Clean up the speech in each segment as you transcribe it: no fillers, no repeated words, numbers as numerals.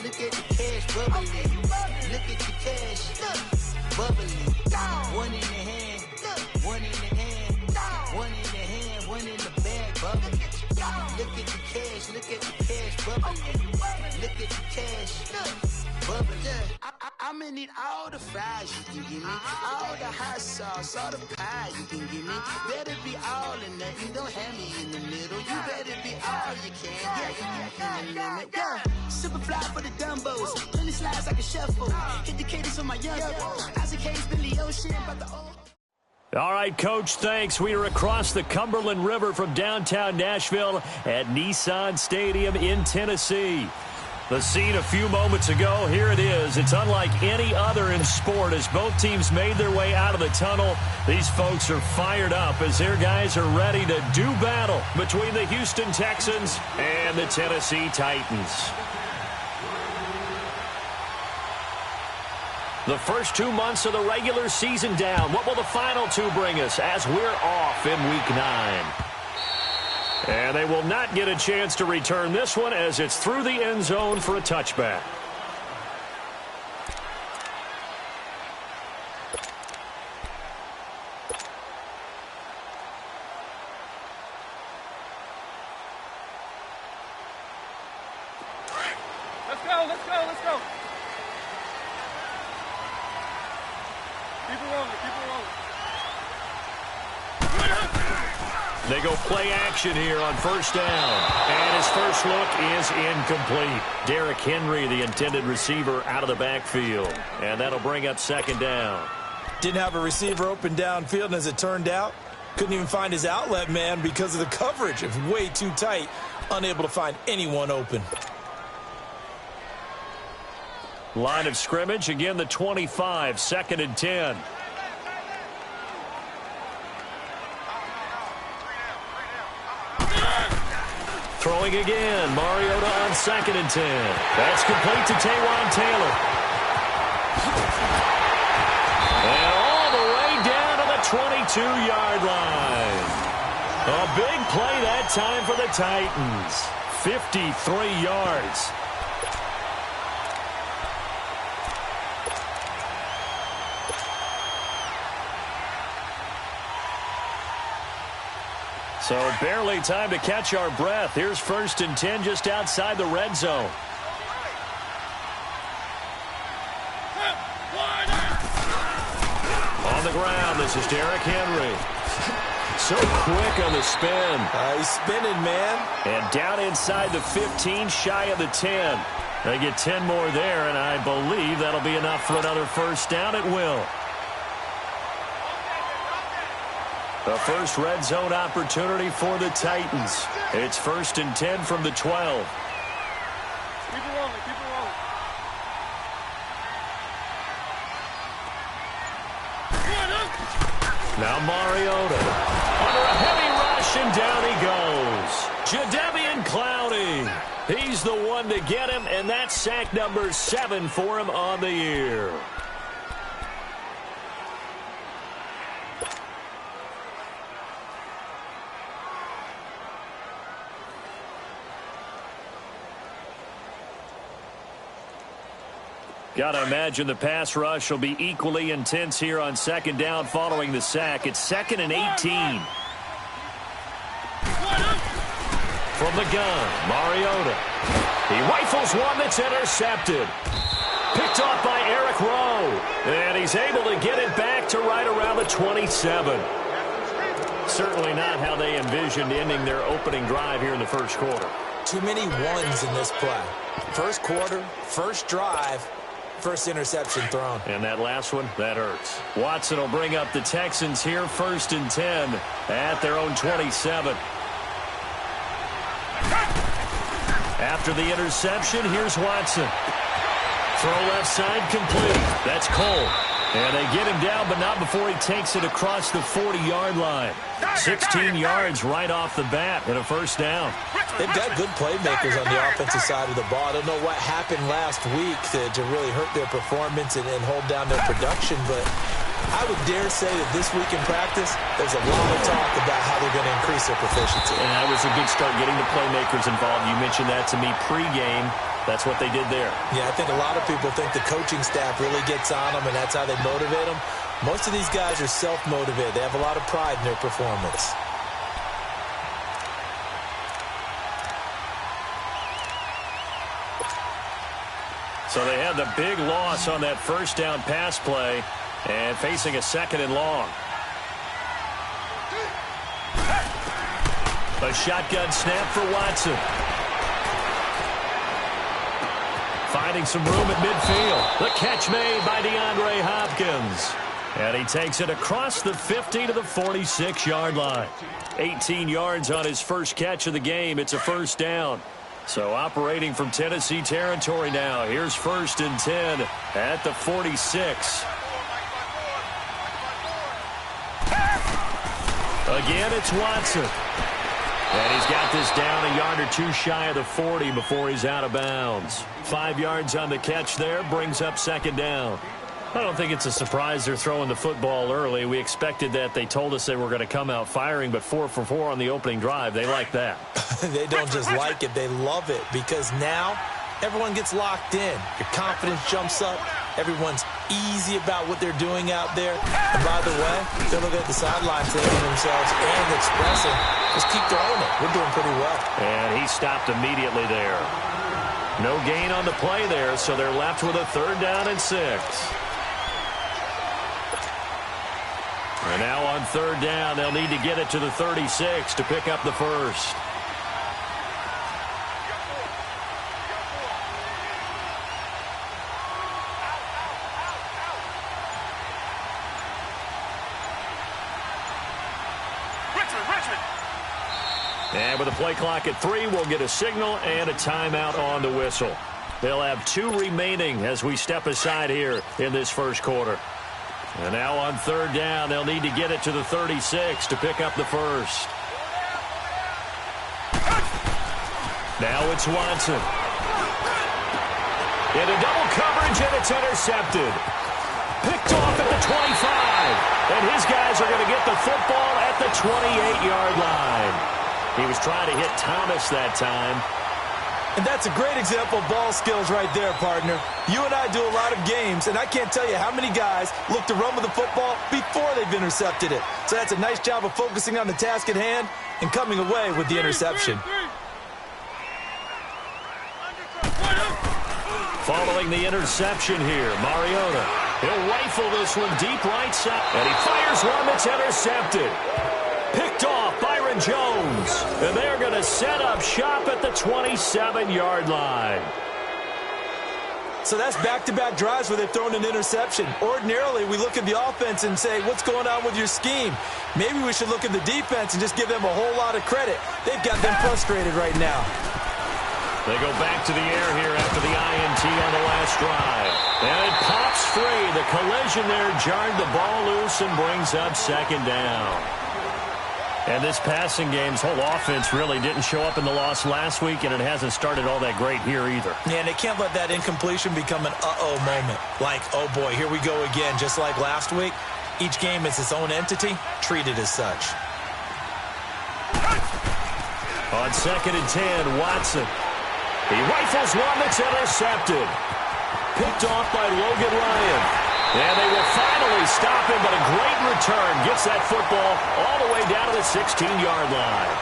look at the cash bubbling. Look at the cash, bubbling. One in the hand, one in the hand, one in the hand, one in the bag, bubbling. Look at the cash bubbling. Look at the cash, bubbling. I'ma need all the fries you can give me, all the hot sauce, all the pie you can give me. Better be all or nothing, don't have me in the middle. You better be all you can, yeah, in the limit, yeah. Super fly for the Dumbos, 20 slides like a shuffle. Hit the cadence on my young Isaac Hayes, Billy Ocean, about the old. All right, Coach, thanks. We are across the Cumberland River from downtown Nashville at Nissan Stadium in Tennessee. The scene a few moments ago, here it is. It's unlike any other in sport as both teams made their way out of the tunnel. These folks are fired up as their guys are ready to do battle between the Houston Texans and the Tennessee Titans. The first 2 months of the regular season down. What will the final two bring us as we're off in Week 9? And they will not get a chance to return this one as it's through the end zone for a touchback. Let's go, let's go, let's go. Keep it rolling, keep it rolling. They go play action here on first down. And his first look is incomplete. Derrick Henry, the intended receiver, out of the backfield. And that'll bring up second down. Didn't have a receiver open downfield, and as it turned out, couldn't even find his outlet man because of the coverage. It was way too tight, unable to find anyone open. Line of scrimmage, again the 25, 2nd and 10. Throwing again, Mariota on 2nd and 10. That's complete to Taywan Taylor. And all the way down to the 22-yard line. A big play that time for the Titans. 53 yards. So barely time to catch our breath. Here's 1st and 10 just outside the red zone. On the ground, this is Derrick Henry. So quick on the spin. He's spinning, man. And down inside the 15, shy of the 10. They get 10 more there, and I believe that'll be enough for another first down. It will. The first red zone opportunity for the Titans. It's 1st and 10 from the 12. Keep it rolling, keep it rolling. Now Mariota. Under a heavy rush, and down he goes. Jadeveon Clowney. He's the one to get him, and that's sack number 7 for him on the year. Got to imagine the pass rush will be equally intense here on 2nd down following the sack. It's 2nd and 18. From the gun, Mariota. He rifles one that's intercepted. Picked off by Eric Rowe. And he's able to get it back to right around the 27. Certainly not how they envisioned ending their opening drive here in the first quarter. Too many ones in this play. First quarter, first drive, first interception thrown. And that last one, that hurts. Watson will bring up the Texans here, 1st and 10 at their own 27. After the interception, here's Watson. Throw left side complete. That's Cole. And they get him down, but not before he takes it across the 40-yard line. 16 yards right off the bat and a first down. They've got good playmakers on the offensive side of the ball. I don't know what happened last week to really hurt their performance and hold down their production, but I would dare say that this week in practice, there's a lot of talk about how they're going to increase their proficiency. And that was a good start getting the playmakers involved. You mentioned that to me pregame. That's what they did there. Yeah, I think a lot of people think the coaching staff really gets on them, and that's how they motivate them. Most of these guys are self-motivated. They have a lot of pride in their performance. So they had the big loss on that first down pass play and facing a 2nd and long. A shotgun snap for Watson. Finding some room at midfield. The catch made by DeAndre Hopkins. And he takes it across the 50 to the 46-yard line. 18 yards on his first catch of the game. It's a first down. So operating from Tennessee territory now. Here's 1st and 10 at the 46. Again, it's Watson. And he's got this down a yard or two shy of the 40 before he's out of bounds. 5 yards on the catch there, brings up 2nd down. I don't think it's a surprise they're throwing the football early. We expected that. They told us they were going to come out firing, but 4 for 4 on the opening drive. They like that. They don't just like it, they love it, because now everyone gets locked in. Your confidence jumps up. Everyone's easy about what they're doing out there. And by the way, they're looking at the sidelines thinking to themselves and expressing, just keep throwing it. We're doing pretty well. And he stopped immediately there. No gain on the play there, so they're left with a 3rd down and 6. And now on 3rd down, they'll need to get it to the 36 to pick up the first. And with a play clock at 3, we'll get a signal and a timeout on the whistle. They'll have 2 remaining as we step aside here in this first quarter. And now on 3rd down, they'll need to get it to the 36 to pick up the first. Now it's Watson. Into double coverage, and it's intercepted. Picked off at the 25. And his guys are going to get the football at the 28-yard line. He was trying to hit Thomas that time. And that's a great example of ball skills right there, partner. You and I do a lot of games, and I can't tell you how many guys look to run with the football before they've intercepted it. So that's a nice job of focusing on the task at hand and coming away with the interception. Following the interception here, Mariota. He'll rifle this one deep right side, and he fires one that's intercepted. Picked off Byron Jones, and they're going to set up shop at the 27-yard line. So that's back-to-back drives where they've thrown an interception. Ordinarily, we look at the offense and say, what's going on with your scheme? Maybe we should look at the defense and just give them a whole lot of credit. They've got them frustrated right now. They go back to the air here after the INT on the last drive. And it pops free. The collision there jarred the ball loose and brings up 2nd down. And this passing game's whole offense really didn't show up in the loss last week, and it hasn't started all that great here either. Yeah, and they can't let that incompletion become an uh-oh moment. Like, oh boy, here we go again, just like last week. Each game is its own entity, treated as such. On 2nd and 10, Watson. He rifles one that's intercepted. Picked off by Logan Ryan. And they will finally stop him, but a great return gets that football all the way down to the 16-yard line.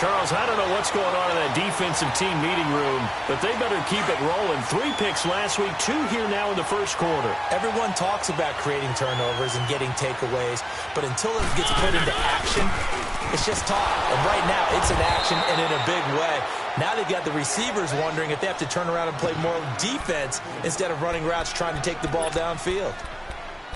Charles, I don't know what's going on in that defensive team meeting room, but they better keep it rolling. 3 picks last week, 2 here now in the first quarter. Everyone talks about creating turnovers and getting takeaways, but until it gets put into action, it's just talk. And right now, it's in action and in a big way. Now they've got the receivers wondering if they have to turn around and play more defense instead of running routes trying to take the ball downfield.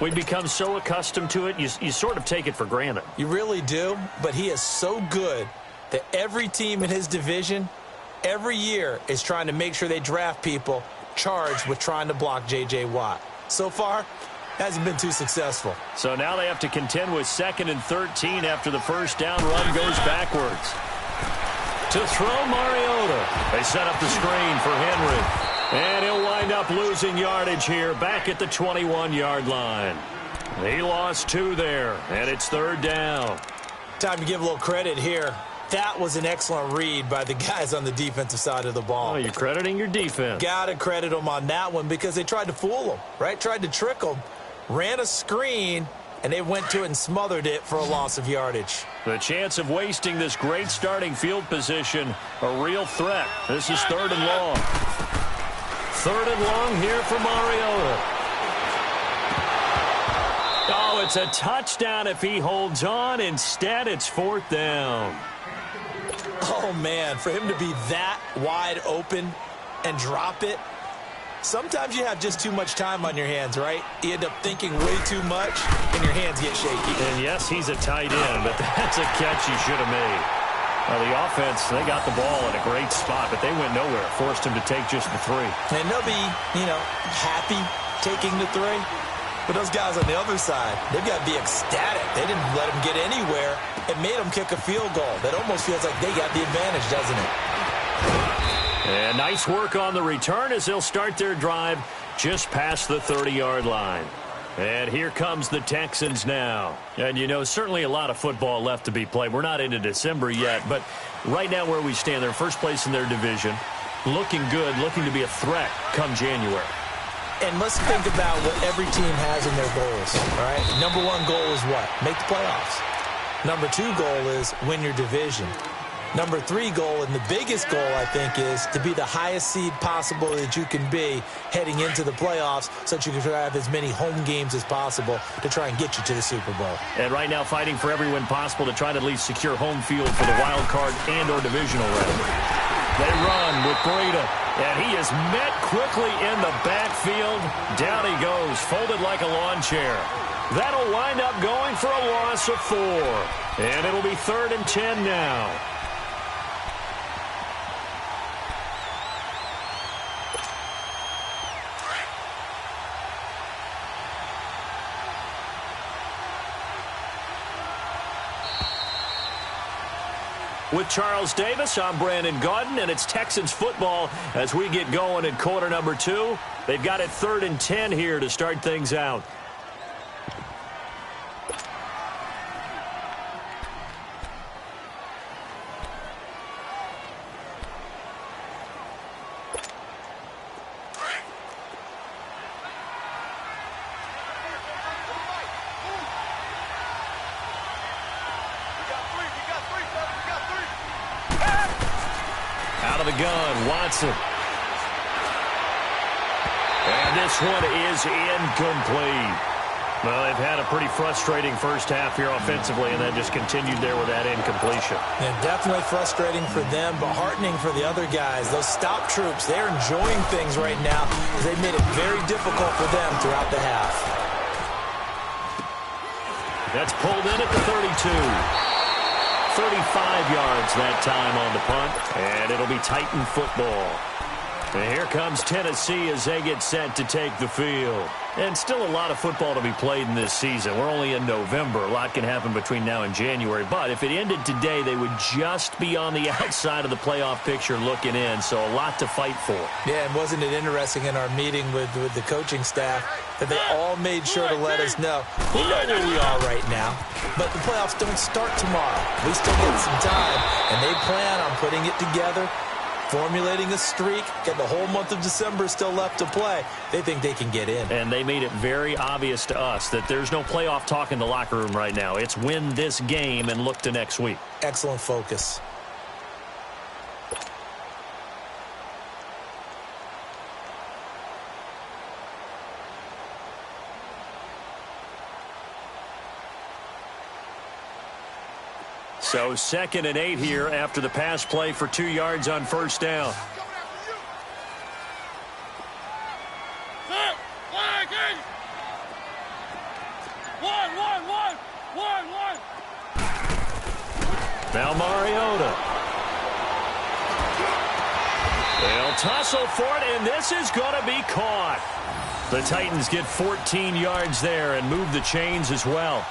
We've become so accustomed to it, you sort of take it for granted. You really do, but he is so good that every team in his division, every year, is trying to make sure they draft people charged with trying to block J.J. Watt. So far, hasn't been too successful. So now they have to contend with 2nd and 13 after the first down run goes backwards. To throw Mariota. They set up the screen for Henry. And he'll wind up losing yardage here back at the 21-yard line. He lost 2 there, and it's 3rd down. Time to give a little credit here That was an excellent read by the guys on the defensive side of the ball. Oh, you're crediting your defense. Got to credit them on that one because they tried to fool them, right? Tried to trick them. Ran a screen, and they went to it and smothered it for a loss of yardage. The chance of wasting this great starting field position, a real threat. This is 3rd and long. 3rd and long here for Mariota. Oh, it's a touchdown if he holds on. Instead, it's 4th down. Oh, man, for him to be that wide open and drop it. Sometimes you have just too much time on your hands, right? You end up thinking way too much, and your hands get shaky. And, yes, he's a tight end, but that's a catch he should have made. The offense, they got the ball in a great spot, but they went nowhere. Forced him to take just the 3. And they'll be, happy taking the 3. But those guys on the other side, they've got to be ecstatic. They didn't let him get anywhere and made him kick a field goal. That almost feels like they got the advantage, doesn't it? And nice work on the return as they'll start their drive just past the 30-yard line. And here comes the Texans now. And, certainly a lot of football left to be played. We're not into December yet, but right now where we stand, they're first place in their division, looking good, looking to be a threat come January. And let's think about what every team has in their goals, all right? Number 1 goal is what? Make the playoffs. Number 2 goal is win your division. Number 3 goal, and the biggest goal, I think, is to be the highest seed possible that you can be heading into the playoffs so that you can have as many home games as possible to try and get you to the Super Bowl. And right now fighting for every win possible to try to at least secure home field for the wild card and or divisional round. They run with Breida, and he is met quickly in the backfield. Down he goes, folded like a lawn chair. That'll wind up going for a loss of 4. And it'll be 3rd and 10 now. With Charles Davis, I'm Brandon Gaudin, and it's Texans football as we get going in quarter number 2. They've got it 3rd and 10 here to start things out. The gun, Watson. And this one is incomplete. Well, they've had a pretty frustrating first half here offensively, and then just continued there with that incompletion. And definitely frustrating for them, but heartening for the other guys. Those stop troops, they're enjoying things right now because they've made it very difficult for them throughout the half. That's pulled in at the 32. 35 yards that time on the punt, and it'll be Titan football. And here comes Tennessee as they get set to take the field. And still a lot of football to be played in this season. We're only in November. A lot can happen between now and January. But if it ended today, they would just be on the outside of the playoff picture looking in. So a lot to fight for. Yeah, and wasn't it interesting in our meeting with the coaching staff that they all made sure to let us know. We know where we are right now, but the playoffs don't start tomorrow. We still get some time, and they plan on putting it together, formulating a streak, get the whole month of December still left to play. They think they can get in. And they made it very obvious to us that there's no playoff talk in the locker room right now. It's win this game and look to next week. Excellent focus. So 2nd and 8 here after the pass play for 2 yards on first down. Now Mariota. They'll tussle for it, and this is going to be caught. The Titans get 14 yards there and move the chains as well.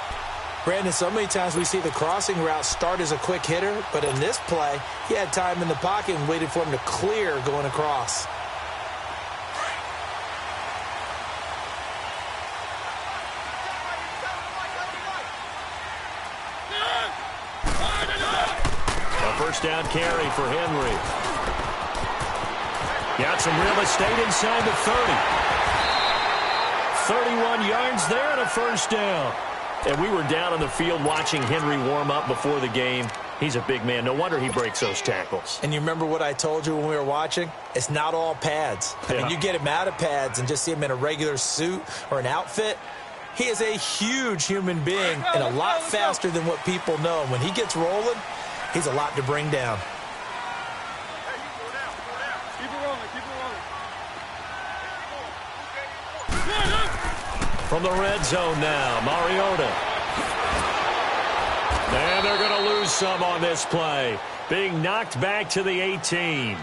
Brandon, so many times we see the crossing route start as a quick hitter, but in this play, he had time in the pocket and waited for him to clear going across. first down carry for Henry. Got some real estate inside the 30. 31 yards there and a first down. And we were down on the field watching Henry warm up before the game. He's a big man. No wonder he breaks those tackles. And you remember what I told you when we were watching? It's not all pads. I mean, you get him out of pads and just see him in a regular suit or an outfit. He is a huge human being and a lot faster than what people know. When he gets rolling, he's a lot to bring down. Keep it rolling, keep it rolling. From the red zone now, Mariota. And they're going to lose some on this play. Being knocked back to the 18.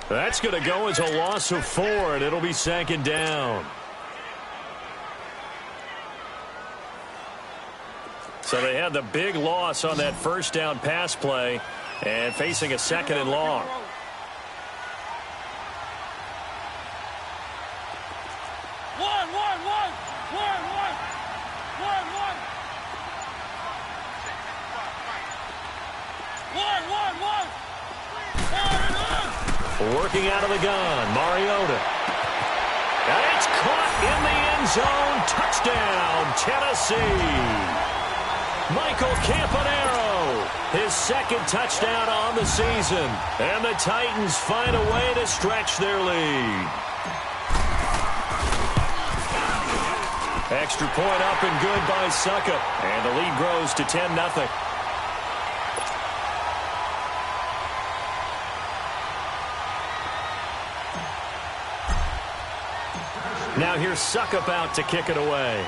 That's going to go as a loss of 4, and it'll be second down. So they had the big loss on that first down pass play and facing a second and long. Working out of the gun, Mariota. And it's caught in the end zone. Touchdown, Tennessee. Michael Campanaro, his second touchdown on the season. And the Titans find a way to stretch their lead. Extra point up and good by Suckup. And the lead grows to 10-0. Now here's Suckup out to kick it away.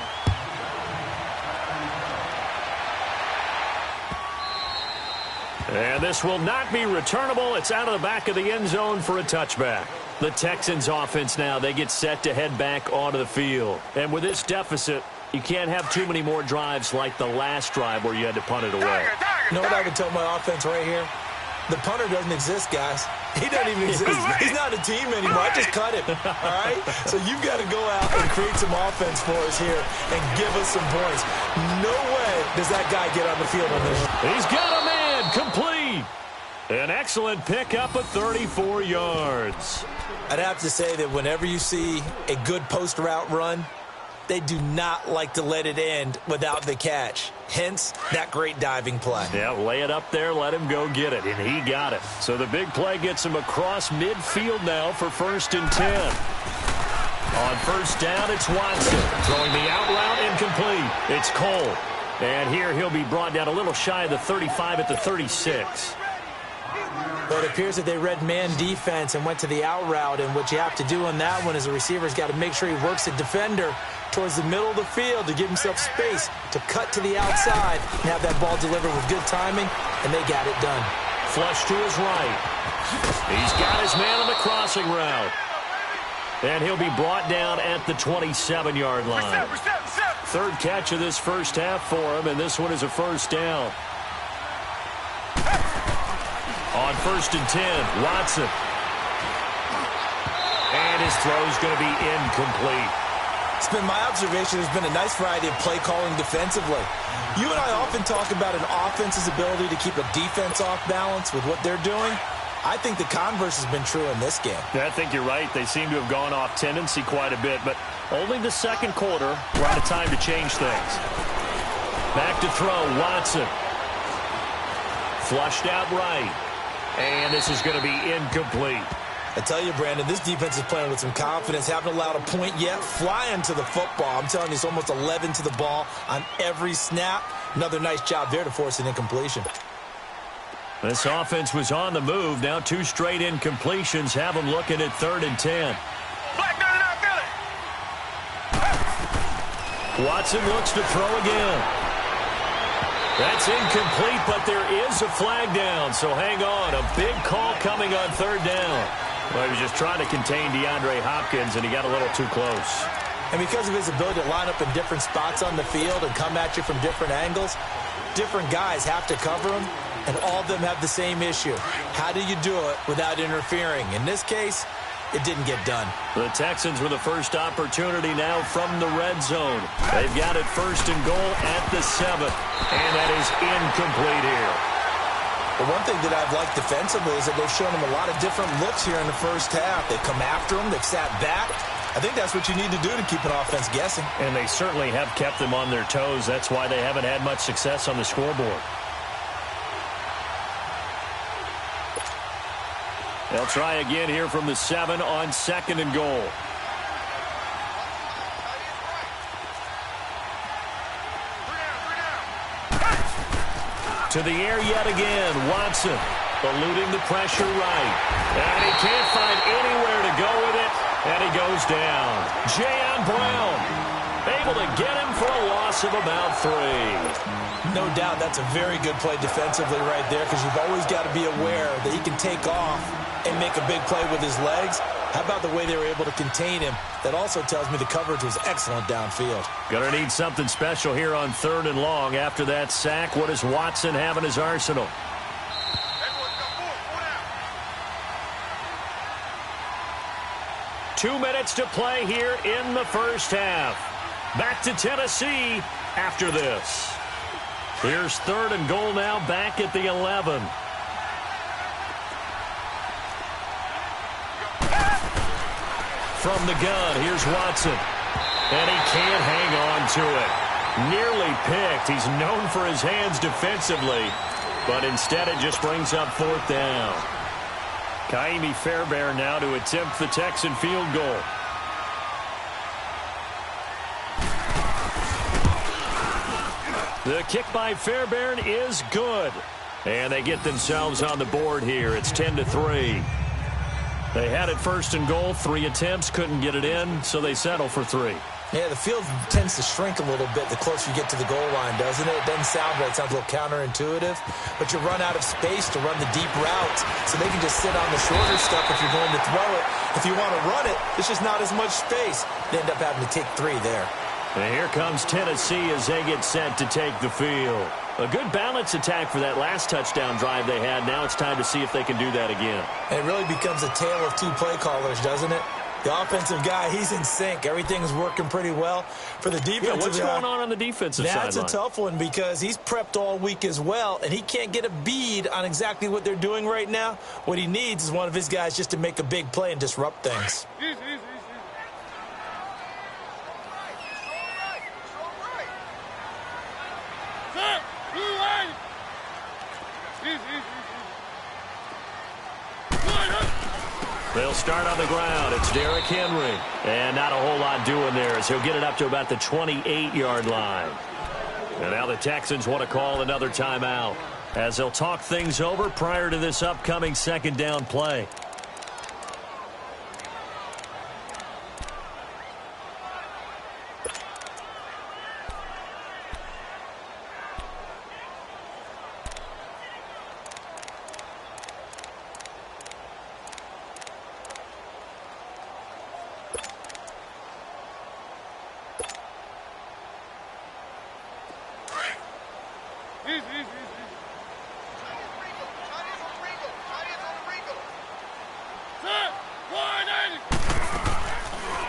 And this will not be returnable. It's out of the back of the end zone for a touchback. The Texans offense now, they get set to head back onto the field. And with this deficit, you can't have too many more drives like the last drive where you had to punt it away. You know what I would tell my offense right here? The punter doesn't exist, guys. He doesn't even exist. He's not a team anymore. I just cut him, all right? So you've got to go out and create some offense for us here and give us some points. No way does that guy get on the field on this. He's got a man complete. An excellent pickup of 34 yards. I'd have to say that whenever you see a good post route run, they do not like to let it end without the catch. Hence, that great diving play. Yeah, lay it up there, let him go get it, and he got it. So the big play gets him across midfield now for 1st and 10. On first down, it's Watson. Throwing the out route, incomplete. It's Cole. And here he'll be brought down a little shy of the 35 at the 36. Well, it appears that they read man defense and went to the out route, and what you have to do on that one is the receiver's got to make sure he works the defender towards the middle of the field to give himself space to cut to the outside and have that ball delivered with good timing, and they got it done. Flush to his right. He's got his man on the crossing route. And he'll be brought down at the 27-yard line. Third catch of this first half for him, and this one is a first down. On 1st and 10, Watson. And his throw's going to be incomplete. It's been my observation there's been a nice variety of play calling defensively. You and I often talk about an offense's ability to keep a defense off balance with what they're doing. I think the converse has been true in this game. Yeah, I think you're right. They seem to have gone off tendency quite a bit, but only the second quarter. We're out of time to change things. Back to throw, Watson. Flushed out right. And this is going to be incomplete. I tell you, Brandon, this defense is playing with some confidence. Haven't allowed a point yet. Flying to the football. I'm telling you, it's almost 11 to the ball on every snap. Another nice job there to force an incompletion. This offense was on the move. Now 2 straight incompletions have them looking at 3rd and 10. Watson looks to throw again. That's incomplete, but there is a flag down, so hang on. A big call coming on 3rd down. Well, he was just trying to contain DeAndre Hopkins, and he got a little too close. And because of his ability to line up in different spots on the field and come at you from different angles, different guys have to cover him, and all of them have the same issue. How do you do it without interfering? In this case, it didn't get done. The Texans with the first opportunity now from the red zone. They've got it 1st and goal at the 7. And that is incomplete here. But one thing that I've liked defensively is that they've shown him a lot of different looks here in the first half. They've come after him. They've sat back. I think that's what you need to do to keep an offense guessing. And they certainly have kept them on their toes. That's why they haven't had much success on the scoreboard. They'll try again here from the 7 on 2nd and goal. To the air yet again. Watson eluding the pressure right. And he can't find anywhere to go with it. And he goes down. Jayon Brown able to get him for a loss of about 3. No doubt that's a very good play defensively right there, because you've always got to be aware that he can take off and make a big play with his legs. How about the way they were able to contain him? That also tells me the coverage was excellent downfield. Gonna need something special here on 3rd and long. After that sack, what does Watson have in his arsenal? 2 minutes to play here in the first half. Back to Tennessee after this. Here's 3rd and goal now, back at the 11. From the gun, here's Watson. And he can't hang on to it. Nearly picked. He's known for his hands defensively, but instead it just brings up 4th down. Kaimi Fairbairn now to attempt the Texan field goal. The kick by Fairbairn is good. And they get themselves on the board here. It's 10-3. They had it 1st and goal, 3 attempts, couldn't get it in, so they settle for 3. Yeah, the field tends to shrink a little bit the closer you get to the goal line, doesn't it? It doesn't sound right. It sounds a little counterintuitive. But you run out of space to run the deep routes, so they can just sit on the shorter stuff if you're going to throw it. If you want to run it, there's just not as much space. They end up having to take 3 there. And here comes Tennessee as they get set to take the field. A good balance attack for that last touchdown drive they had. Now it's time to see if they can do that again. And it really becomes a tale of 2 play callers, doesn't it? The offensive guy, he's in sync. Everything's working pretty well. For the defensive guy, what's going on the defensive side? That's a tough one, because he's prepped all week as well, and he can't get a bead on exactly what they're doing right now. What he needs is one of his guys just to make a big play and disrupt things. They'll start on the ground. It's Derrick Henry. And not a whole lot doing there, as he'll get it up to about the 28-yard line. And now the Texans want to call another timeout, as they'll talk things over prior to this upcoming 2nd down play.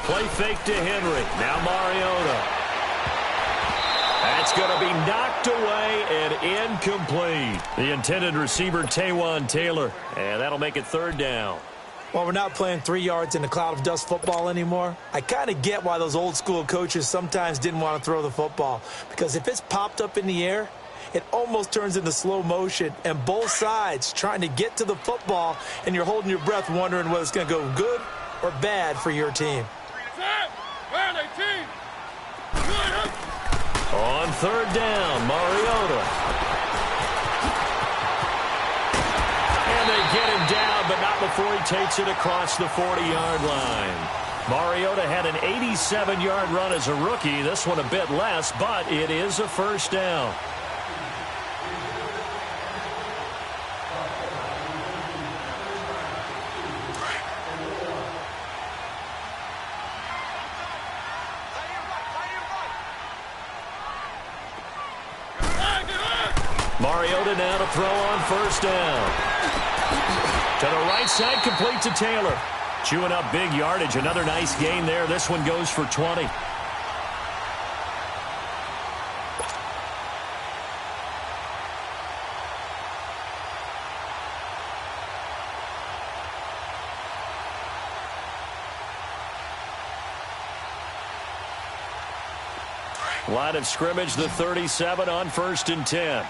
Play fake to Henry. Now Mariota. That's going to be knocked away and incomplete. The intended receiver, Taywan Taylor. And that'll make it 3rd down. Well, we're not playing 3 yards in a cloud of dust football anymore. I kind of get why those old school coaches sometimes didn't want to throw the football. Because if it's popped up in the air, it almost turns into slow motion, and both sides trying to get to the football, and you're holding your breath wondering whether it's going to go good or bad for your team. On 3rd down, Mariota. And they get him down, but not before he takes it across the 40-yard line. Mariota had an 87-yard run as a rookie. This one a bit less, but it is a 1st down. Mariota now to throw on 1st down. To the right side, complete to Taylor. Chewing up big yardage. Another nice gain there. This one goes for 20. Line of scrimmage, the 37 on 1st and 10.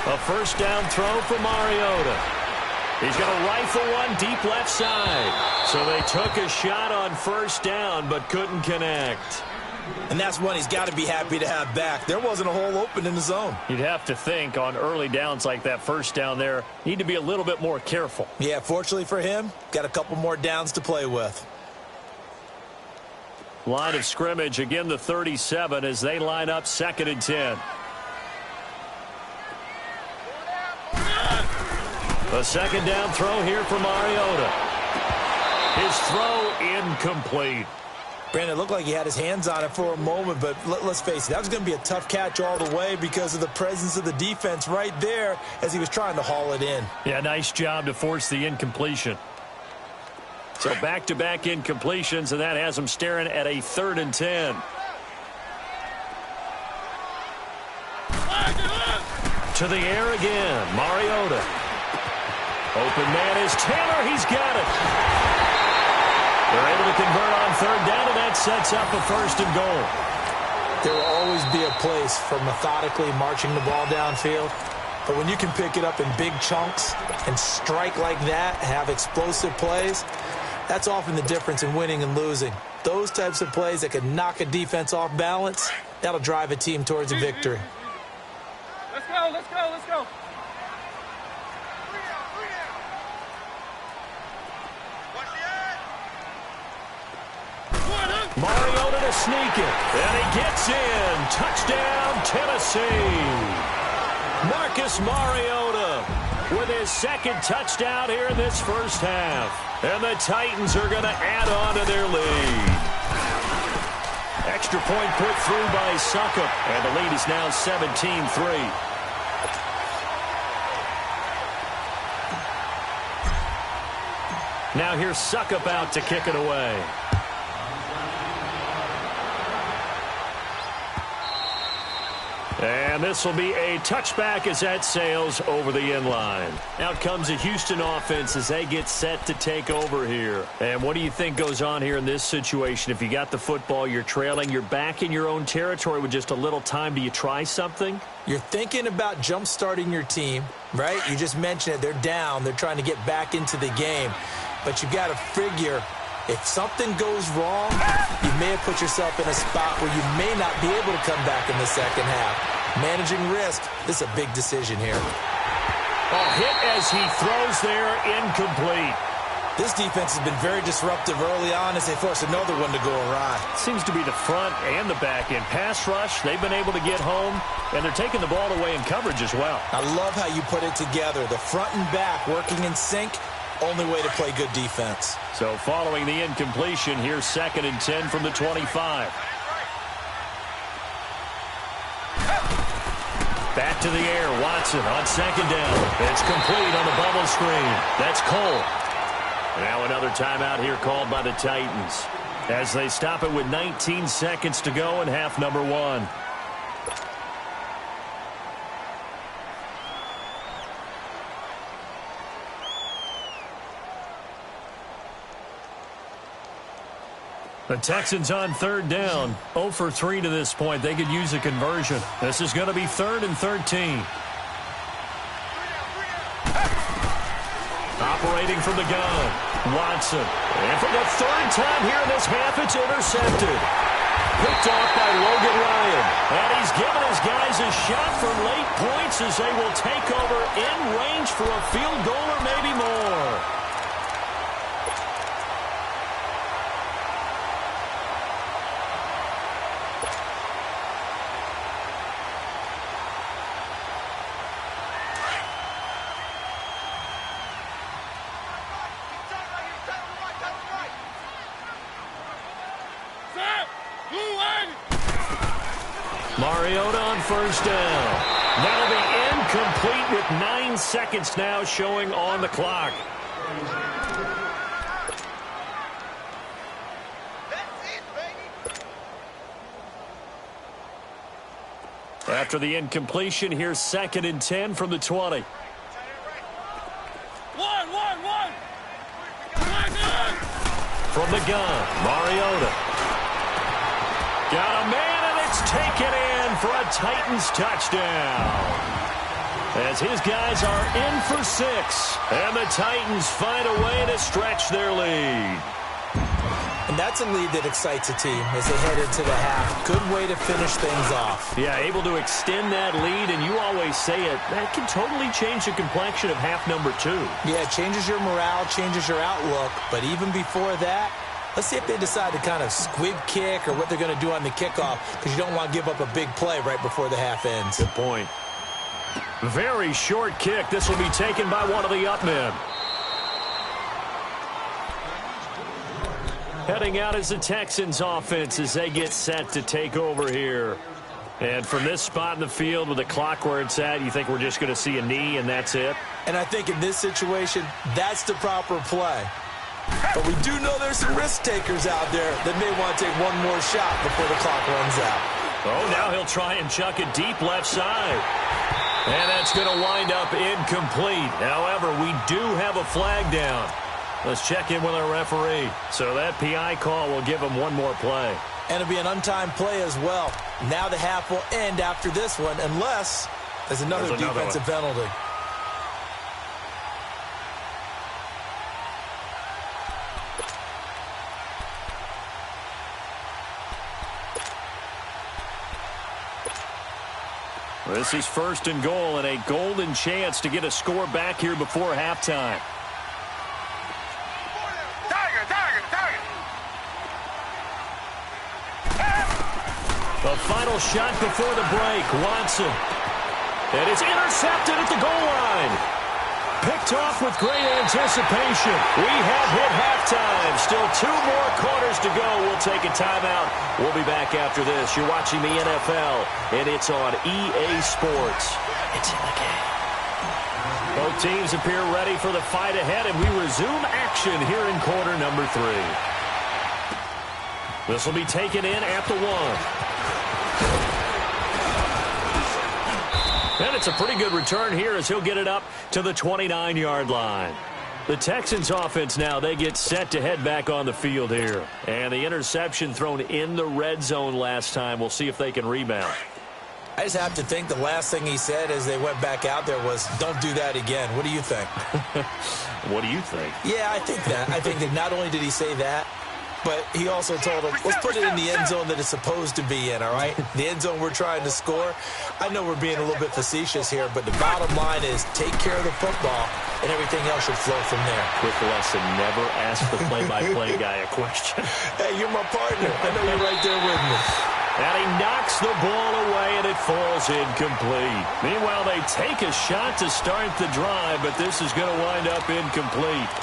A first down throw for Mariota. He's going to rifle one deep left side. So they took a shot on first down but couldn't connect. And that's one he's got to be happy to have back. There wasn't a hole open in the zone. You'd have to think on early downs like that first down there, need to be a little bit more careful. Yeah, fortunately for him, got a couple more downs to play with. Line of scrimmage, again the 37 as they line up 2nd and 10. A second down throw here for Mariota. His throw incomplete. Brandon, it looked like he had his hands on it for a moment, but let's face it, that was going to be a tough catch all the way because of the presence of the defense right there as he was trying to haul it in. Yeah, nice job to force the incompletion. So back-to-back incompletions, and that has him staring at a 3rd and 10. To the air again, Mariota. Open man is Taylor. He's got it. They're able to convert on 3rd down, and that sets up a 1st and goal. There will always be a place for methodically marching the ball downfield. But when you can pick it up in big chunks and strike like that, have explosive plays, that's often the difference in winning and losing. Those types of plays that can knock a defense off balance, that'll drive a team towards a victory. Let's go, let's go, let's go. Mariota to sneak it, and he gets in. Touchdown, Tennessee. Marcus Mariota with his 2nd touchdown here in this first half. And the Titans are going to add on to their lead. Extra point put through by Succop, and the lead is now 17-3. Now here's Succop out to kick it away. And this will be a touchback as that sails over the end line. Out comes the Houston offense as they get set to take over here. And what do you think goes on here in this situation? If you got the football, you're trailing, you're back in your own territory with just a little time. Do you try something? You're thinking about jump-starting your team, right? You just mentioned it. They're down. They're trying to get back into the game. But you've got to figure, if something goes wrong, you may have put yourself in a spot where you may not be able to come back in the second half. Managing risk, this is a big decision here. A hit as he throws there, incomplete. This defense has been very disruptive early on as they force another one to go awry. Seems to be the front and the back end. Pass rush, they've been able to get home, and they're taking the ball away in coverage as well. I love how you put it together. The front and back working in sync, only way to play good defense. So following the incompletion, here's 2nd and 10 from the 25. Back to the air, Watson on 2nd down. It's complete on the bubble screen. That's Cole. Now another timeout here called by the Titans as they stop it with 19 seconds to go in half number 1. The Texans on 3rd down. 0 for 3 to this point. They could use a conversion. This is going to be 3rd and 13. Operating from the gun, Watson. And for the 3rd time here in this half, it's intercepted. Picked off by Logan Ryan. And he's given his guys a shot for late points as they will take over in range for a field goal or maybe more. Mariota on 1st down. That'll be incomplete with 9 seconds now showing on the clock. After the incompletion, here's 2nd and 10 from the 20. from the gun. Mariota. Got a man, and it's taken in for a Titans touchdown. As his guys are in for 6. And the Titans find a way to stretch their lead. And that's a lead that excites a team as they head into the half. Good way to finish things off. Yeah, able to extend that lead, and you always say it, that can totally change the complexion of half number 2. Yeah, it changes your morale, changes your outlook. But even before that, let's see if they decide to kind of squib kick or what they're going to do on the kickoff, because you don't want to give up a big play right before the half ends. Good point. Very short kick. This will be taken by one of the up men. Heading out is the Texans offense as they get set to take over here. And from this spot in the field with the clock where it's at, you think we're just going to see a knee and that's it? And I think in this situation, that's the proper play. But we do know there's some risk takers out there that may want to take one more shot before the clock runs out. Oh, now he'll try and chuck it deep left side. And that's going to wind up incomplete. However, we do have a flag down. Let's check in with our referee. So that PI call will give him one more play. And it'll be an untimed play as well. Now the half will end after this one, unless there's another defensive penalty. This is 1st and goal and a golden chance to get a score back here before halftime. The final shot before the break, Watson. And it's intercepted at the goal line. Picked off with great anticipation. We have hit halftime. Still 2 more quarters to go. We'll take a timeout. We'll be back after this. You're watching the NFL, and it's on EA Sports. It's in the game. Both teams appear ready for the fight ahead, and we resume action here in quarter number 3. This will be taken in at the 1. And it's a pretty good return here as he'll get it up to the 29-yard line. The Texans offense now, they get set to head back on the field here. And the interception thrown in the red zone last time. We'll see if they can rebound. I just have to think the last thing he said as they went back out there was, don't do that again. What do you think? What do you think? Yeah, I think that. I think that not only did he say that, but he also told him, let's put it in the end zone that it's supposed to be in, all right? The end zone we're trying to score. I know we're being a little bit facetious here, but the bottom line is take care of the football, and everything else should flow from there. Quick lesson, never ask the play-by-play guy a question. Hey, you're my partner. I know you're right there with me. And he knocks the ball away, and it falls incomplete. Meanwhile, they take a shot to start the drive, but this is going to wind up incomplete.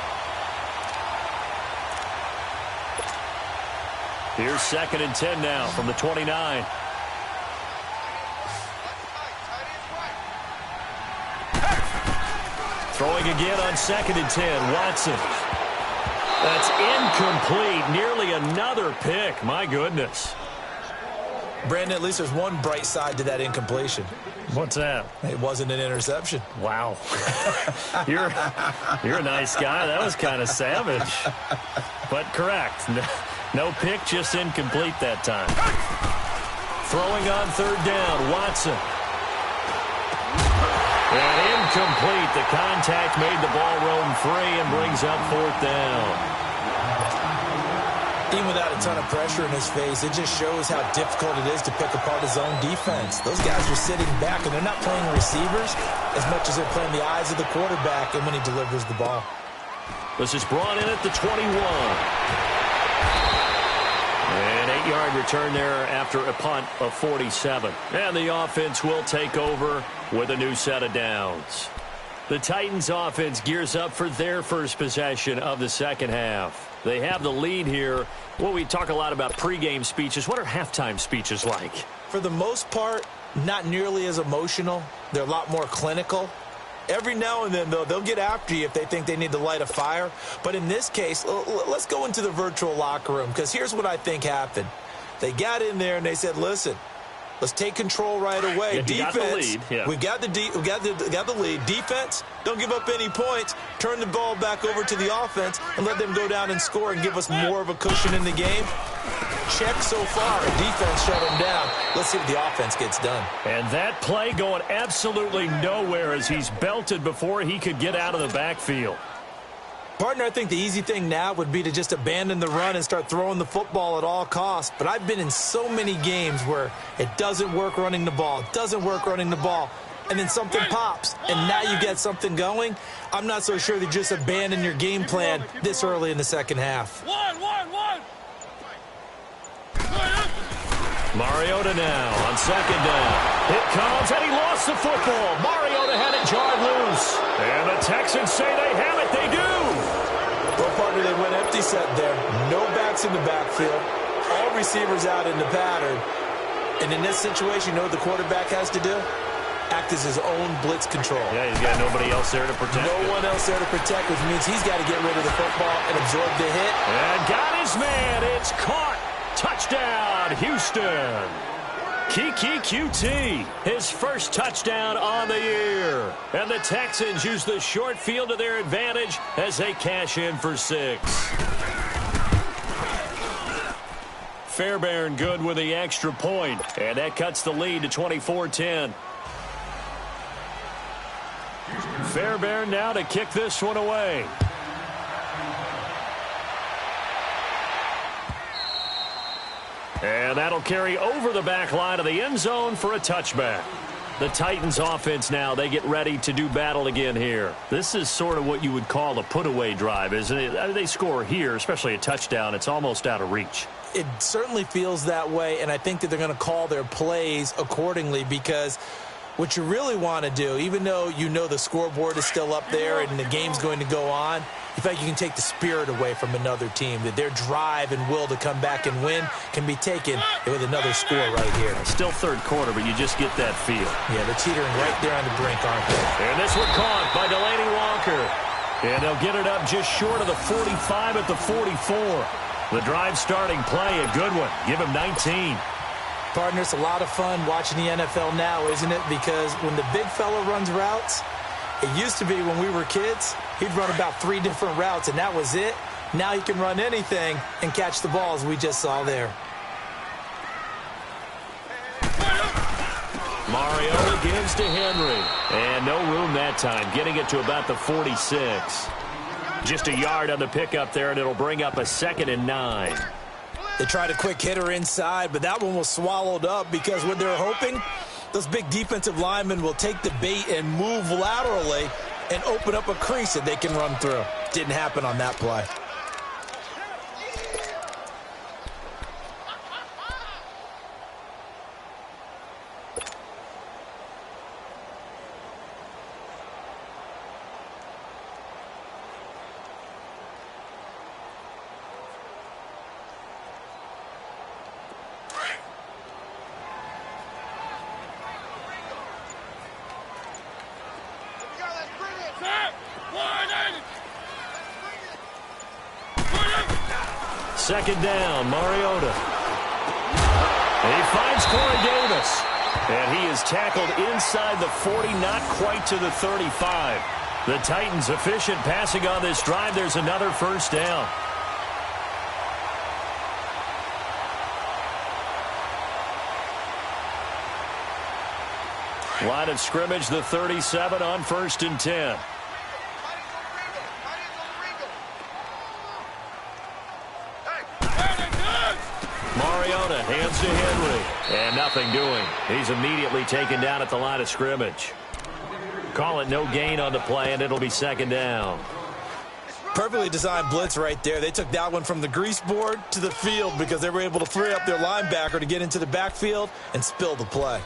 Here's 2nd and 10 now from the 29. Throwing again on 2nd and 10. Watson. That's incomplete. Nearly another pick. My goodness. Brandon, at least there's one bright side to that incompletion. What's that? It wasn't an interception. Wow. You're a nice guy. That was kind of savage. But correct. No pick, just incomplete that time. Throwing on 3rd down, Watson. And incomplete. The contact made the ball roam free and brings up 4th down. Even without a ton of pressure in his face, it just shows how difficult it is to pick apart his own defense. Those guys are sitting back, and they're not playing receivers as much as they're playing the eyes of the quarterback and when he delivers the ball. This is brought in at the 21. An 8-yard return there after a punt of 47. And the offense will take over with a new set of downs. The Titans offense gears up for their first possession of the second half. They have the lead here. Well, we talk a lot about pregame speeches. What are halftime speeches like? For the most part, not nearly as emotional. They're a lot more clinical. Every now and then, though, they'll get after you if they think they need to light a fire. But in this case, let's go into the virtual locker room, because here's what I think happened. They got in there and they said, listen, Let's take control right away. Yeah, Defense, got the lead. Yeah. we got the lead. Defense, don't give up any points. Turn the ball back over to the offense and let them go down and score and give us more of a cushion in the game. Check so far. Defense shut them down. Let's see what the offense gets done. And that play going absolutely nowhere as he's belted before he could get out of the backfield. Partner, I think the easy thing now would be to just abandon the run and start throwing the football at all costs. But I've been in so many games where it doesn't work running the ball, and then something pops, and now you get something going. I'm not so sure that just abandon your game plan this early in the second half. Mariota now on second down. It comes, and he lost the football. Mariota had it jarred loose. And the Texans say they have it. They do. Well, partner, they went empty set there. No backs in the backfield. All receivers out in the pattern. And in this situation, you know what the quarterback has to do? Act as his own blitz control. Yeah, he's got nobody else there to protect. No one else there to protect, which means he's got to get rid of the football and absorb the hit. And got his man. It's caught. Touchdown, Houston. Kiki QT, his first touchdown on the year. And the Texans use the short field to their advantage as they cash in for 6. Fairbairn good with the extra point. And that cuts the lead to 24-10. Fairbairn now to kick this one away. And that'll carry over the back line of the end zone for a touchback. The Titans offense now, they get ready to do battle again here. This is sort of what you would call a put-away drive, isn't it? They score here, especially a touchdown. It's almost out of reach. It certainly feels that way, and I think that they're going to call their plays accordingly because what you really want to do, even though you know the scoreboard is still up there and the game's going to go on, in fact, you can take the spirit away from another team, that their drive and will to come back and win can be taken with another score right here. Still third quarter, but you just get that feel. Yeah, they're teetering right there on the brink, aren't they? And this one caught by Delaney Walker. And they'll get it up just short of the 45 at the 44. The drive starting play, a good one. Give him 19. Partner, it's a lot of fun watching the NFL now, isn't it? Because when the big fella runs routes, it used to be when we were kids, he'd run about 3 different routes, and that was it. Now he can run anything and catch the balls we just saw there. Mariota gives to Henry. And no room that time, getting it to about the 46. Just a yard on the pickup there, and it'll bring up a 2nd and 9. They tried a quick hitter inside, but that one was swallowed up because what they're hoping, those big defensive linemen will take the bait and move laterally and open up a crease that they can run through. Didn't happen on that play. Second down, Mariota. And he finds Corey Davis. And he is tackled inside the 40, not quite to the 35. The Titans efficient passing on this drive. There's another first down. Line of scrimmage, the 37 on 1st and 10. Mariota hands to Henry. And nothing doing. He's immediately taken down at the line of scrimmage. Call it no gain on the play, and it'll be 2nd down. Perfectly designed blitz right there. They took that one from the grease board to the field because they were able to free up their linebacker to get into the backfield and spill the play.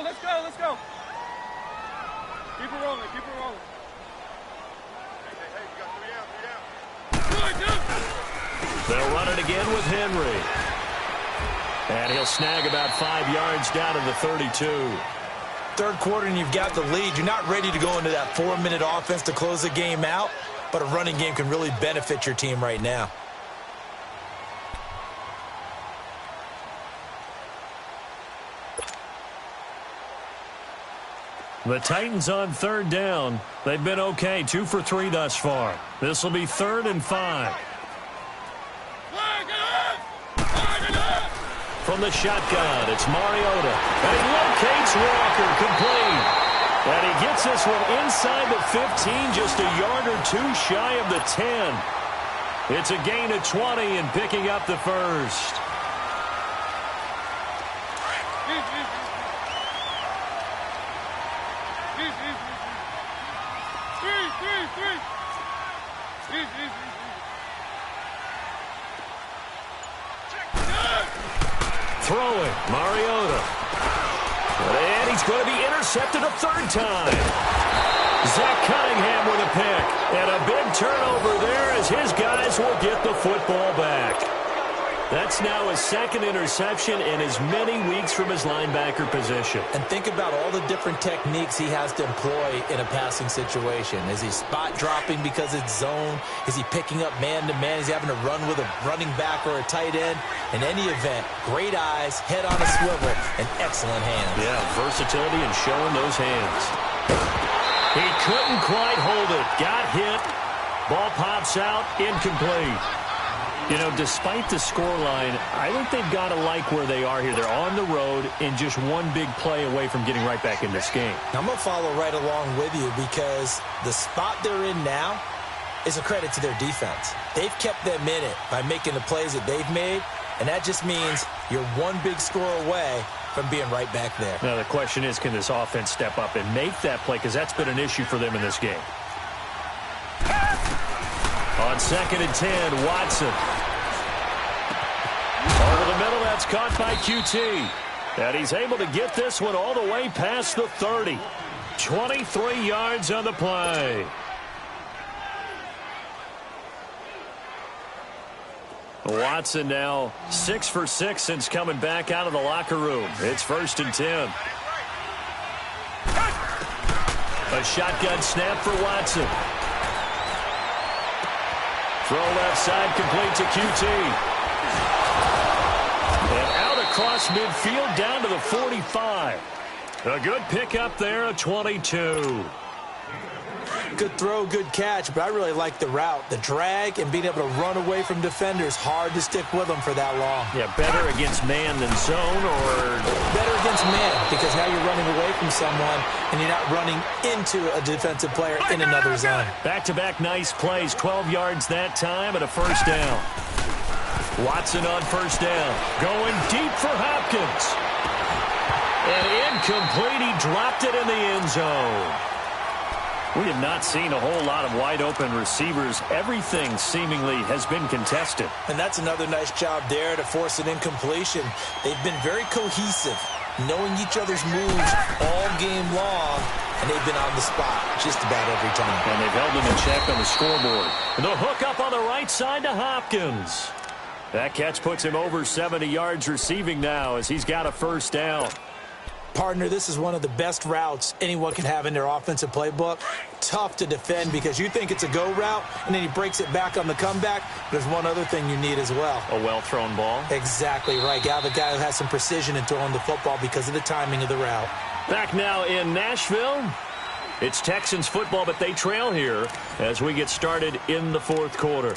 Let's go, let's go. Keep it rolling, keep it rolling. Hey, you got 3 out. They'll run it again with Henry. And he'll snag about 5 yards down to the 32. Third quarter and you've got the lead. You're not ready to go into that 4-minute offense to close the game out. but a running game can really benefit your team right now. The Titans on third down. They've been okay, 2 for 3 thus far. This will be 3rd and 5. From the shotgun, it's Mariota. And he locates Walker, complete. And he gets this one inside the 15, just a yard or 2 shy of the 10. It's a gain of 20 and picking up the first. Throwing, Mariota. And he's going to be intercepted a 3rd time. Zach Cunningham with a pick. And a big turnover there as his guys will get the football back. That's now his 2nd interception in as many weeks from his linebacker position. And think about all the different techniques he has to employ in a passing situation. Is he spot dropping because it's zone? Is he picking up man-to-man? Is he having to run with a running back or a tight end? In any event, great eyes, head on a swivel, and excellent hands. Yeah, versatility and showing those hands. He couldn't quite hold it. Got hit. Ball pops out. Incomplete. You know, despite the scoreline, I think they've got to like where they are here. They're on the road and just one big play away from getting right back in this game. I'm going to follow right along with you because the spot they're in now is a credit to their defense. They've kept them in it by making the plays that they've made, and that just means you're one big score away from being right back there. Now, the question is, can this offense step up and make that play? Because that's been an issue for them in this game. On 2nd and 10, Watson. Over the middle, that's caught by QT. And he's able to get this one all the way past the 30. 23 yards on the play. Watson now 6 for 6 since coming back out of the locker room. It's 1st and 10. A shotgun snap for Watson. Throw left side, complete to QT. And out across midfield, down to the 45. A good pickup there, a 22. Good throw, good catch, but I really like the route. The drag and being able to run away from defenders, hard to stick with them for that long. Yeah, better against man than zone, or? Better against man, because now you're running away from someone and you're not running into a defensive player in another zone. Back-to-back nice plays, 12 yards that time and a 1st down. Watson on 1st down, going deep for Hopkins. And incomplete, he dropped it in the end zone. We have not seen a whole lot of wide-open receivers. Everything seemingly has been contested. And that's another nice job there to force an incompletion. They've been very cohesive, knowing each other's moves all game long, and they've been on the spot just about every time. And they've held them in check on the scoreboard. The hook up on the right side to Hopkins. That catch puts him over 70 yards receiving now as he's got a 1st down. Partner, this is one of the best routes anyone can have in their offensive playbook. Tough to defend because you think it's a go route, and then he breaks it back on the comeback. There's one other thing you need as well. A well-thrown ball. Exactly right. You have a guy who has some precision in throwing the football because of the timing of the route. Back now in Nashville. It's Texans football, but they trail here as we get started in the 4th quarter.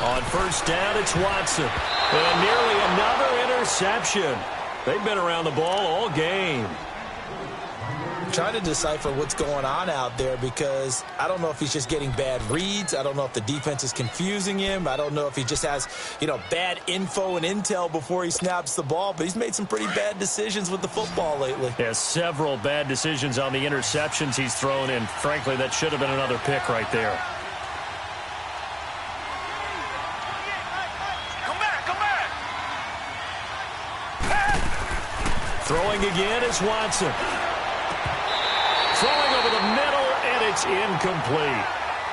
On 1st down, it's Watson. And nearly another interception. They've been around the ball all game. I'm trying to decipher what's going on out there because I don't know if he's just getting bad reads. I don't know if the defense is confusing him. I don't know if he just has, bad info and intel before he snaps the ball. But he's made some pretty bad decisions with the football lately. Yeah, several bad decisions on the interceptions he's thrown in. Frankly, that should have been another pick right there. Throwing again is Watson. Throwing over the middle, and it's incomplete.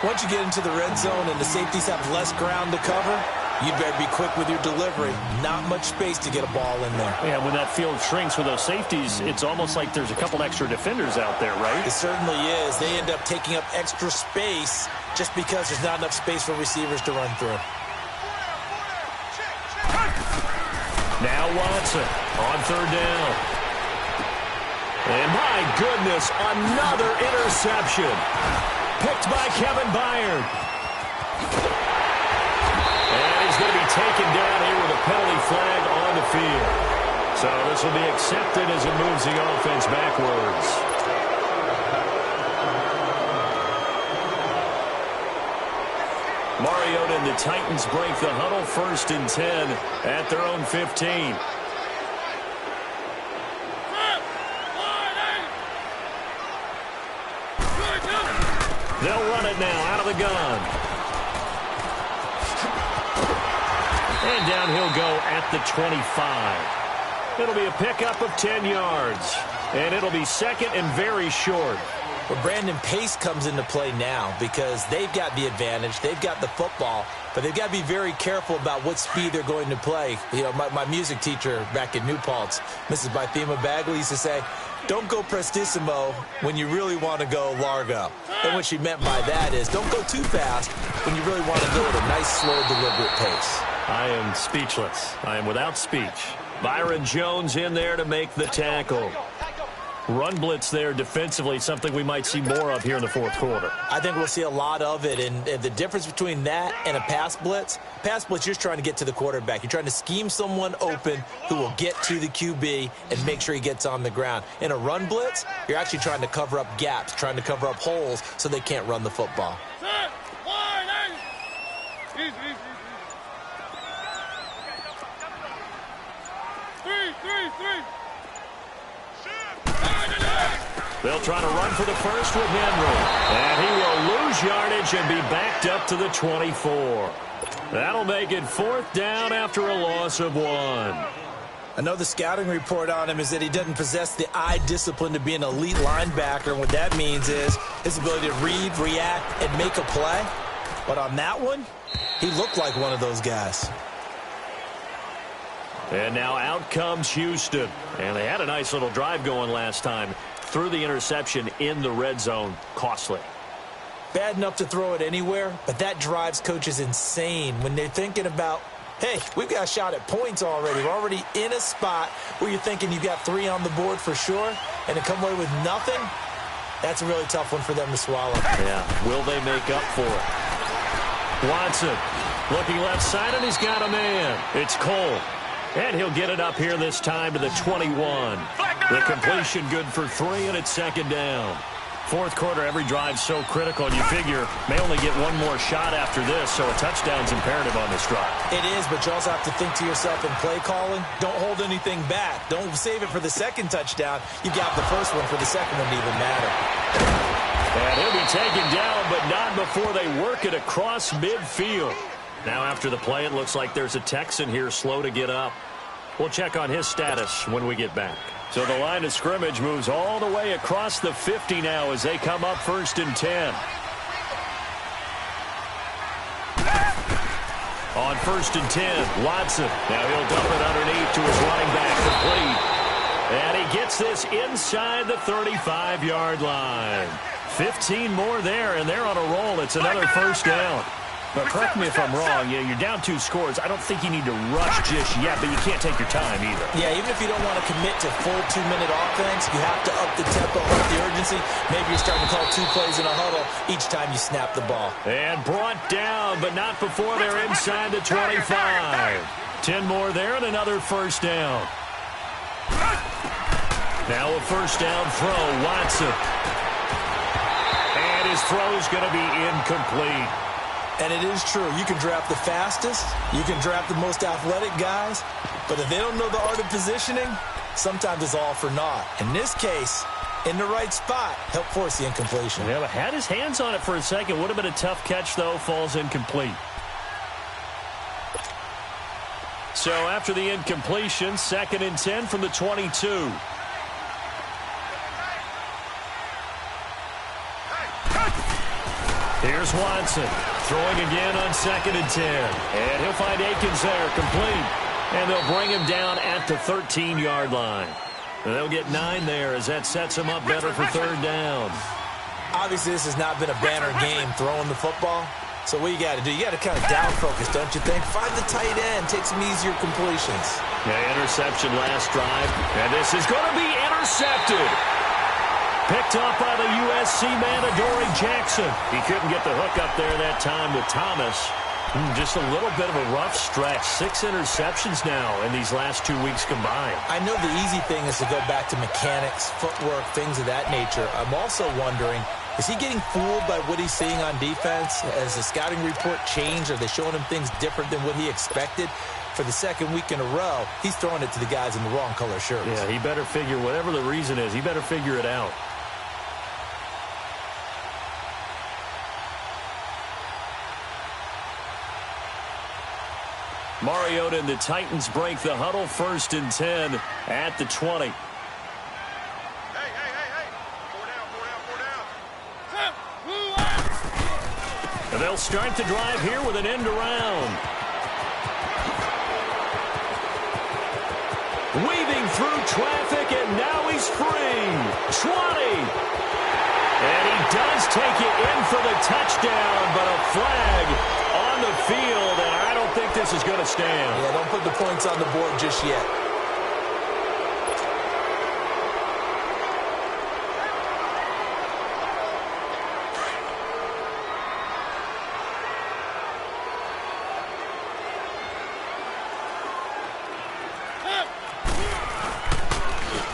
Once you get into the red zone and the safeties have less ground to cover, you better be quick with your delivery. Not much space to get a ball in there. Yeah, when that field shrinks with those safeties, it's almost like there's a couple extra defenders out there, right? It certainly is. They end up taking up extra space just because there's not enough space for receivers to run through. Now Watson on third down. And my goodness, another interception. Picked by Kevin Byard. And he's going to be taken down here with a penalty flag on the field. So this will be accepted as it moves the offense backwards. Mariota and the Titans break the huddle, 1st and 10 at their own 15. They'll run it now out of the gun. And down he'll go at the 25. It'll be a pickup of 10 yards. And it'll be 2nd and very short. Well, Brandon, pace comes into play now because they've got the advantage. They've got the football, but they've got to be very careful about what speed they're going to play. You know, my music teacher back in New Paltz, Mrs. Bythema Bagley, used to say, don't go prestissimo when you really want to go largo. And what she meant by that is don't go too fast when you really want to go at a nice, slow, deliberate pace. I am speechless. I am without speech. Byron Jones in there to make the tackle. Run blitz there defensively, something we might see more of here in the 4th quarter. I think we'll see a lot of it, and the difference between that and a pass blitz, you're just trying to get to the quarterback. You're trying to scheme someone open who will get to the QB and make sure he gets on the ground. In a run blitz, you're actually trying to cover up gaps, trying to cover up holes so they can't run the football. They'll try to run for the first with Henry. And he will lose yardage and be backed up to the 24. That'll make it 4th down after a loss of 1. I know the scouting report on him is that he doesn't possess the eye discipline to be an elite linebacker. And what that means is his ability to read, react, and make a play. But on that one, he looked like one of those guys. And now out comes Houston. And they had a nice little drive going last time. Threw the interception in the red zone. Costly. Bad enough to throw it anywhere, but that drives coaches insane when they're thinking about, hey, we've got a shot at points already. We're already in a spot where you're thinking you've got 3 on the board for sure, and to come away with nothing, that's a really tough one for them to swallow. Yeah, will they make up for it? Watson looking left side, and he's got a man. It's Cole. And he'll get it up here this time to the 21. The completion good for 3, and it's 2nd down. 4th quarter, every drive so critical, and you figure may only get one more shot after this, so a touchdown's imperative on this drive. It is, but you also have to think to yourself in play calling, don't hold anything back. Don't save it for the 2nd touchdown. You got the first one for the 2nd one to even matter. And he'll be taken down, but not before they work it across midfield. Now after the play, it looks like there's a Texan here slow to get up. We'll check on his status when we get back. So the line of scrimmage moves all the way across the 50 now as they come up 1st and 10. On 1st and 10, Watson. Now he'll dump it underneath to his running back, complete. And he gets this inside the 35-yard line. 15 more there, and they're on a roll. It's another 1st down. But correct me if I'm wrong, you're down 2 scores. I don't think you need to rush just yet, but you can't take your time either. Yeah, even if you don't want to commit to full 2-minute offense, you have to up the tempo, up the urgency. Maybe you're starting to call 2 plays in a huddle each time you snap the ball. And brought down, but not before they're inside the 25. 10 more there and another 1st down. Now a 1st down throw, Watson. And his throw's going to be incomplete. And it is true. You can draft the fastest. You can draft the most athletic guys. But if they don't know the art of positioning, sometimes it's all for naught. In this case, in the right spot, help force the incompletion. Yeah, but had his hands on it for a second. Would have been a tough catch, though. Falls incomplete. So after the incompletion, 2nd and 10 from the 22. Here's Watson throwing again on 2nd and 10. And he'll find Akins there, complete. And they'll bring him down at the 13-yard line. And they'll get 9 there as that sets him up better for 3rd down. Obviously, this has not been a banner game throwing the football. So what you got to do, you got to kind of down focus, don't you think? Find the tight end, take some easier completions. Yeah, interception last drive. And this is going to be intercepted. Picked up by the USC man, Adoree Jackson. He couldn't get the hook up there that time with Thomas. Just a little bit of a rough stretch. 6 interceptions now in these last 2 weeks combined. I know the easy thing is to go back to mechanics, footwork, things of that nature. I'm also wondering, is he getting fooled by what he's seeing on defense? Has the scouting report changed? Are they showing him things different than what he expected? For the 2nd week in a row, he's throwing it to the guys in the wrong color shirts. Yeah, he better figure, whatever the reason is, he better figure it out. Mariota and the Titans break the huddle, 1st and 10 at the 20. Hey. 4 down. And they'll start the drive here with an end around. Weaving through traffic, and now he's free. 20. And he does take it in for the touchdown, but a flag on the field, and I don't think this is going to stand. Yeah, don't put the points on the board just yet.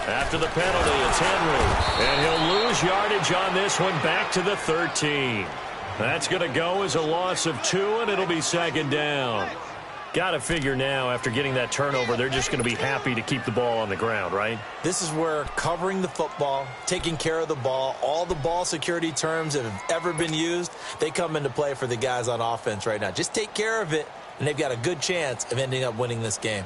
After the penalty, it's Henry. And he'll lose yardage on this one back to the 13. That's going to go as a loss of 2, and it'll be 2nd down. Got to figure now, after getting that turnover, they're just going to be happy to keep the ball on the ground, right? This is where covering the football, taking care of the ball, all the ball security terms that have ever been used, they come into play for the guys on offense right now. Just take care of it, and they've got a good chance of ending up winning this game.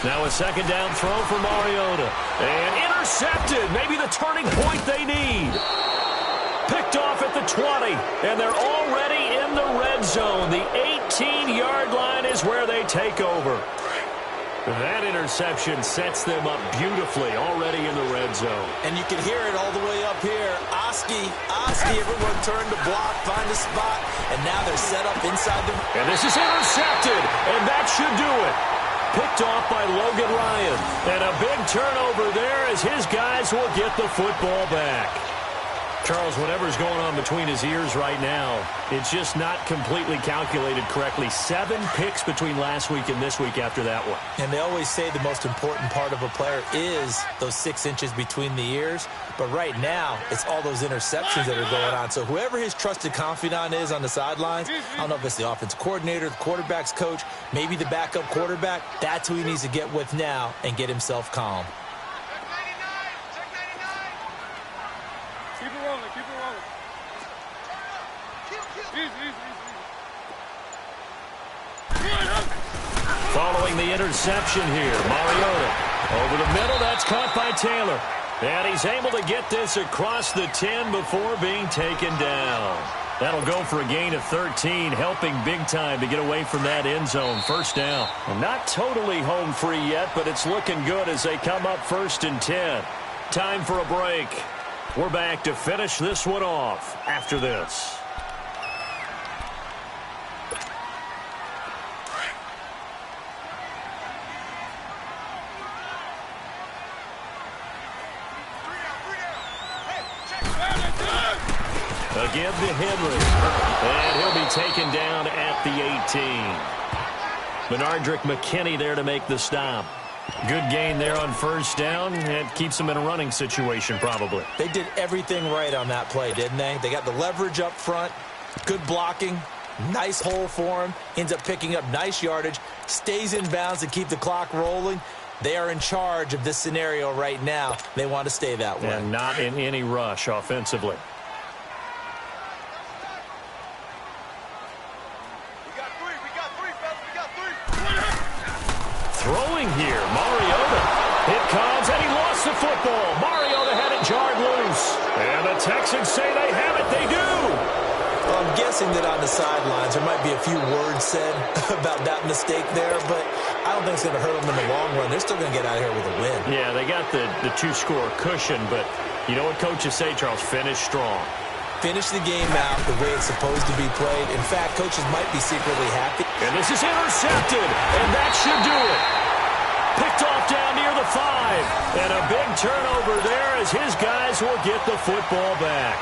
Now a 2nd down throw for Mariota. And intercepted. Maybe the turning point they need. Picked off at the 20. And they're already in the red zone. The 18-yard line is where they take over. That interception sets them up beautifully already in the red zone. And you can hear it all the way up here. Oski, everyone turned to block, find a spot, and now they're set up inside the... And this is intercepted, and that should do it. Picked off by Logan Ryan. And a big turnover there as his guys will get the football back. Charles, whatever's going on between his ears right now, it's just not completely calculated correctly. 7 picks between last week and this week after that one. And they always say the most important part of a player is those 6 inches between the ears. But right now, it's all those interceptions that are going on. So whoever his trusted confidant is on the sidelines, I don't know if it's the offense coordinator, the quarterback's coach, maybe the backup quarterback, that's who he needs to get with now and get himself calm. Following the interception here, Mariota over the middle. That's caught by Taylor. And he's able to get this across the 10 before being taken down. That'll go for a gain of 13, helping big time to get away from that end zone. 1st down. And not totally home free yet, but it's looking good as they come up 1st and 10. Time for a break. We're back to finish this one off after this. Again to Henry. And he'll be taken down at the 18. Benardrick McKinney there to make the stop. Good gain there on 1st down. It keeps them in a running situation probably. They did everything right on that play, didn't they? They got the leverage up front, good blocking, nice hole for him, ends up picking up nice yardage, stays in bounds to keep the clock rolling. They are in charge of this scenario right now. They want to stay that way. And not in any rush offensively. Throwing here, Mariota. It comes, and he lost the football. Mariota had it jarred loose. And the Texans say they have it. They do. Well, I'm guessing that on the sidelines there might be a few words said about that mistake there, but I don't think it's going to hurt them in the long run. They're still going to get out of here with a win. Yeah, they got the two-score cushion, but you know what coaches say, Charles? Finish strong. Finish the game out the way it's supposed to be played. In fact, coaches might be secretly happy. And this is intercepted, and that should do it. Picked off down near the 5. And a big turnover there as his guys will get the football back.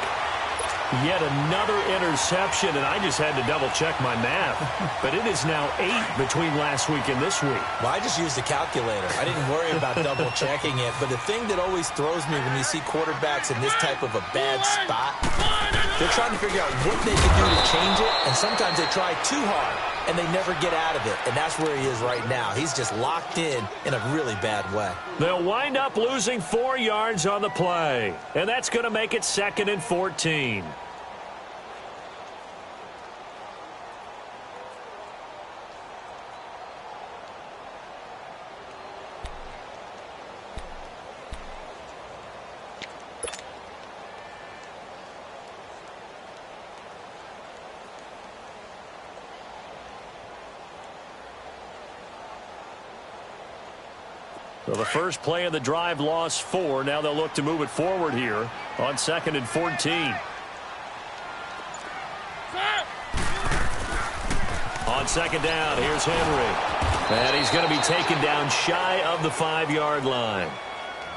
Yet another interception, and I just had to double-check my math. But it is now 8 between last week and this week. Well, I just used a calculator. I didn't worry about double-checking it. But the thing that always throws me when you see quarterbacks in this type of a bad spot, they're trying to figure out what they can do to change it, and sometimes they try too hard, and they never get out of it. And that's where he is right now. He's just locked in a really bad way. They'll wind up losing 4 yards on the play, and that's going to make it 2nd and 14. So the first play of the drive lost 4. Now they'll look to move it forward here on 2nd and 14. On 2nd down, here's Henry. And he's going to be taken down shy of the 5-yard line.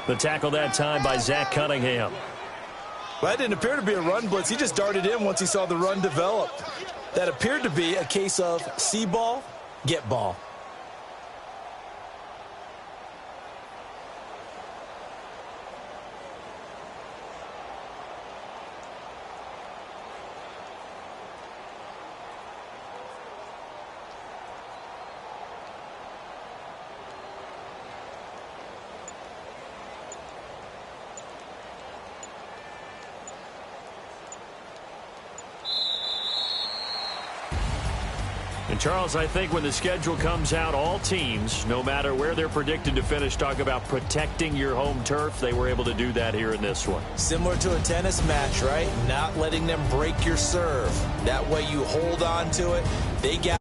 The tackle that time by Zach Cunningham. Well, that didn't appear to be a run blitz. He just darted in once he saw the run develop. That appeared to be a case of see ball, get ball. And Charles, I think when the schedule comes out, all teams, no matter where they're predicted to finish, talk about protecting your home turf. They were able to do that here in this one. Similar to a tennis match, right? Not letting them break your serve. That way you hold on to it. They got